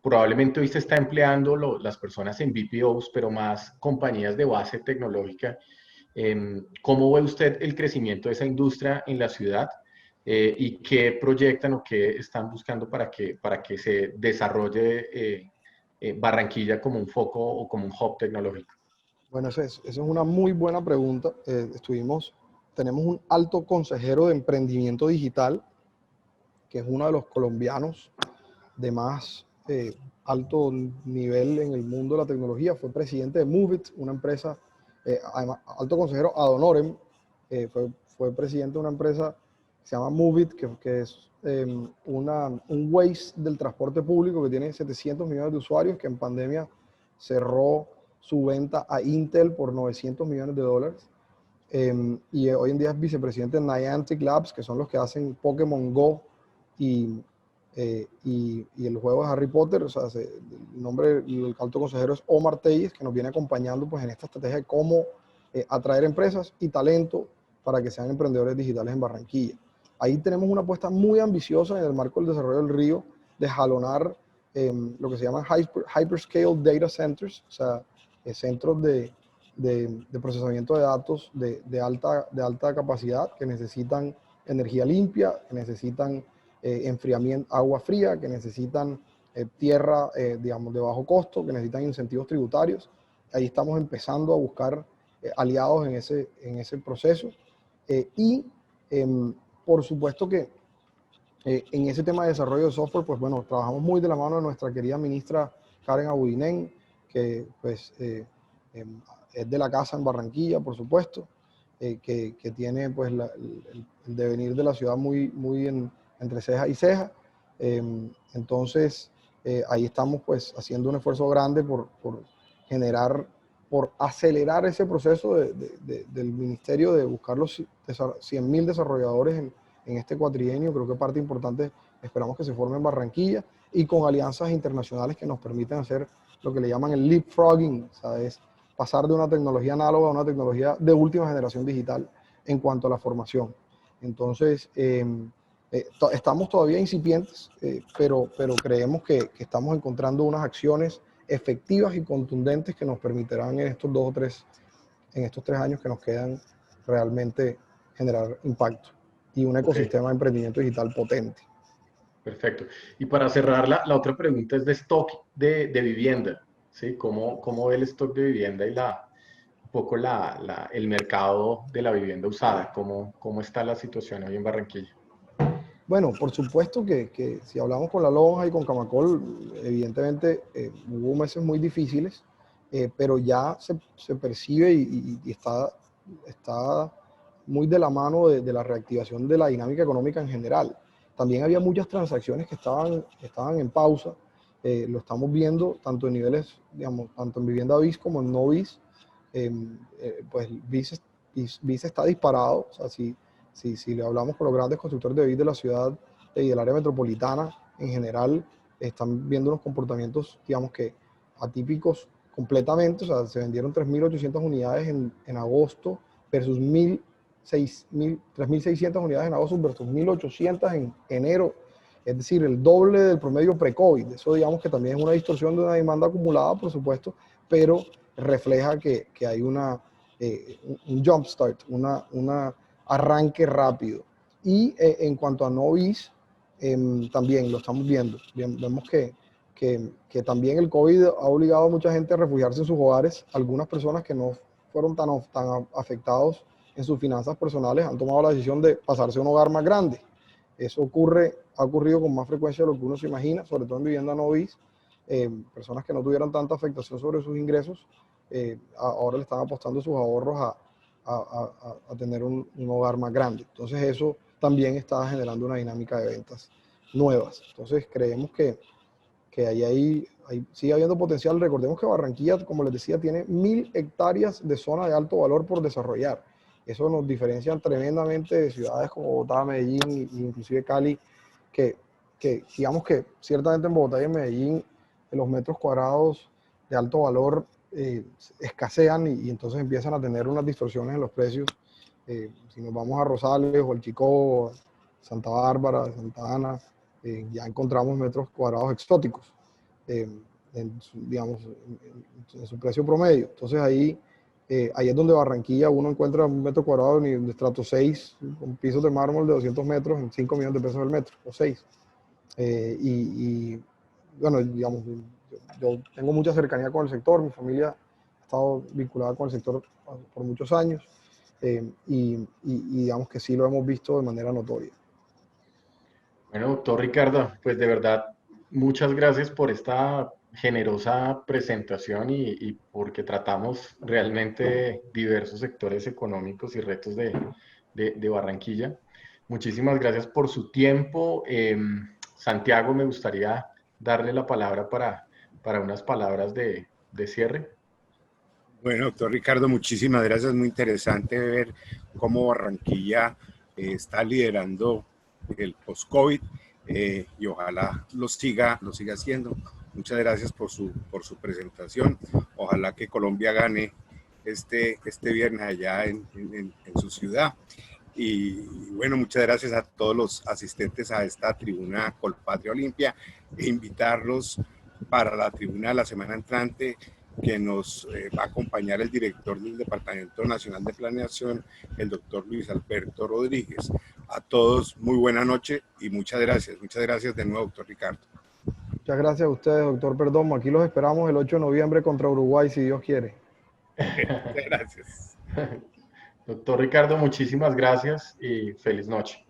probablemente hoy se está empleando las personas en BPOs, pero más compañías de base tecnológica? ¿Cómo ve usted el crecimiento de esa industria en la ciudad? ¿Y qué proyectan o qué están buscando para que se desarrolle Barranquilla como un foco o como un hub tecnológico? Bueno, esa es una muy buena pregunta. Tenemos un alto consejero de emprendimiento digital, que es uno de los colombianos de más alto nivel en el mundo de la tecnología. Fue presidente de Movit, una empresa, además, alto consejero ad honorem, fue presidente de una empresa que se llama Movit, que es un Waze del transporte público que tiene 700 millones de usuarios, que en pandemia cerró su venta a Intel por $900 millones. Y hoy en día es vicepresidente de Niantic Labs, que son los que hacen Pokémon Go y el juego de Harry Potter. O sea, el nombre del alto consejero es Omar Telles, que nos viene acompañando pues, en esta estrategia de cómo atraer empresas y talento para que sean emprendedores digitales en Barranquilla. Ahí tenemos una apuesta muy ambiciosa en el marco del desarrollo del río de jalonar lo que se llaman hyperscale data centers, o sea, centros de procesamiento de datos de alta capacidad que necesitan energía limpia, que necesitan enfriamiento, agua fría, que necesitan tierra, digamos, de bajo costo, que necesitan incentivos tributarios. Ahí estamos empezando a buscar aliados en ese proceso. Por supuesto que en ese tema de desarrollo de software, pues bueno, trabajamos muy de la mano de nuestra querida ministra Karen Abudinen, que pues es de la casa en Barranquilla, por supuesto, que tiene pues el devenir de la ciudad muy entre ceja y ceja. Entonces, ahí estamos pues haciendo un esfuerzo grande por acelerar ese proceso del ministerio de buscar los 100.000 desarrolladores en este cuatrienio. Creo que parte importante esperamos que se forme en Barranquilla y con alianzas internacionales que nos permitan hacer lo que le llaman el leapfrogging, o sea, es pasar de una tecnología análoga a una tecnología de última generación digital en cuanto a la formación. Entonces, estamos todavía incipientes, pero creemos que estamos encontrando unas acciones efectivas y contundentes que nos permitirán en estos 3 años que nos quedan realmente generar impacto y un ecosistema de emprendimiento digital potente. Perfecto. Y para cerrar, la otra pregunta es de stock de vivienda, ¿sí? ¿Cómo ve el stock de vivienda y un poco el mercado de la vivienda usada? ¿Cómo está la situación hoy en Barranquilla? Bueno, por supuesto que si hablamos con La Lonja y con Camacol, evidentemente hubo meses muy difíciles, pero ya se percibe y está muy de la mano de la reactivación de la dinámica económica en general. También había muchas transacciones que estaban en pausa. Lo estamos viendo tanto en niveles, digamos, tanto en vivienda BIS como en no BIS. Pues BIS está disparado. O sea, si le hablamos con los grandes constructores de BIS de la ciudad y del área metropolitana en general, están viendo unos comportamientos, digamos que atípicos completamente. O sea, se vendieron 3.800 unidades en agosto, versus 3.600 unidades en agosto versus 1.800 en enero, es decir, el doble del promedio pre-COVID. Eso digamos que también es una distorsión de una demanda acumulada, por supuesto, pero refleja que hay un jump start, una arranque rápido. Y en cuanto a novis, también lo estamos viendo. Vemos que también el COVID ha obligado a mucha gente a refugiarse en sus hogares. Algunas personas que no fueron tan afectados en sus finanzas personales han tomado la decisión de pasarse a un hogar más grande. Eso ha ocurrido con más frecuencia de lo que uno se imagina, sobre todo en vivienda novis. Personas que no tuvieran tanta afectación sobre sus ingresos, ahora le están apostando sus ahorros a tener un hogar más grande. Entonces eso también está generando una dinámica de ventas nuevas. Entonces creemos que ahí sigue habiendo potencial. Recordemos que Barranquilla, como les decía, tiene 1.000 hectáreas de zona de alto valor por desarrollar. Eso nos diferencia tremendamente de ciudades como Bogotá, Medellín e inclusive Cali, que digamos que ciertamente en Bogotá y en Medellín los metros cuadrados de alto valor escasean y entonces empiezan a tener unas distorsiones en los precios. Si nos vamos a Rosales o el Chicó, Santa Bárbara, Santa Ana, ya encontramos metros cuadrados exóticos, digamos, en su precio promedio. Entonces ahí es donde Barranquilla uno encuentra un metro cuadrado de estrato 6, con pisos de mármol de 200 metros en 5 millones de pesos el metro, o 6. Bueno, digamos, yo tengo mucha cercanía con el sector, mi familia ha estado vinculada con el sector por muchos años, y digamos que sí lo hemos visto de manera notoria. Bueno, doctor Ricardo, pues de verdad, muchas gracias por esta generosa presentación y porque tratamos realmente diversos sectores económicos y retos de Barranquilla. Muchísimas gracias por su tiempo. Santiago, me gustaría darle la palabra para unas palabras de cierre. Bueno, doctor Ricardo, muchísimas gracias. Muy interesante ver cómo Barranquilla está liderando el post-COVID y ojalá lo siga haciendo. Muchas gracias por su presentación. Ojalá que Colombia gane este viernes allá en su ciudad. Y bueno, muchas gracias a todos los asistentes a esta tribuna Colpatria Olimpia e invitarlos para la tribuna de la semana entrante, que nos va a acompañar el director del Departamento Nacional de Planeación, el doctor Luis Alberto Rodríguez. A todos, muy buena noche y muchas gracias. Muchas gracias de nuevo, doctor Ricardo. Muchas gracias a ustedes, doctor Perdomo. Aquí los esperamos el 8 de noviembre contra Uruguay, si Dios quiere. Muchas gracias. Doctor Ricardo, muchísimas gracias y feliz noche.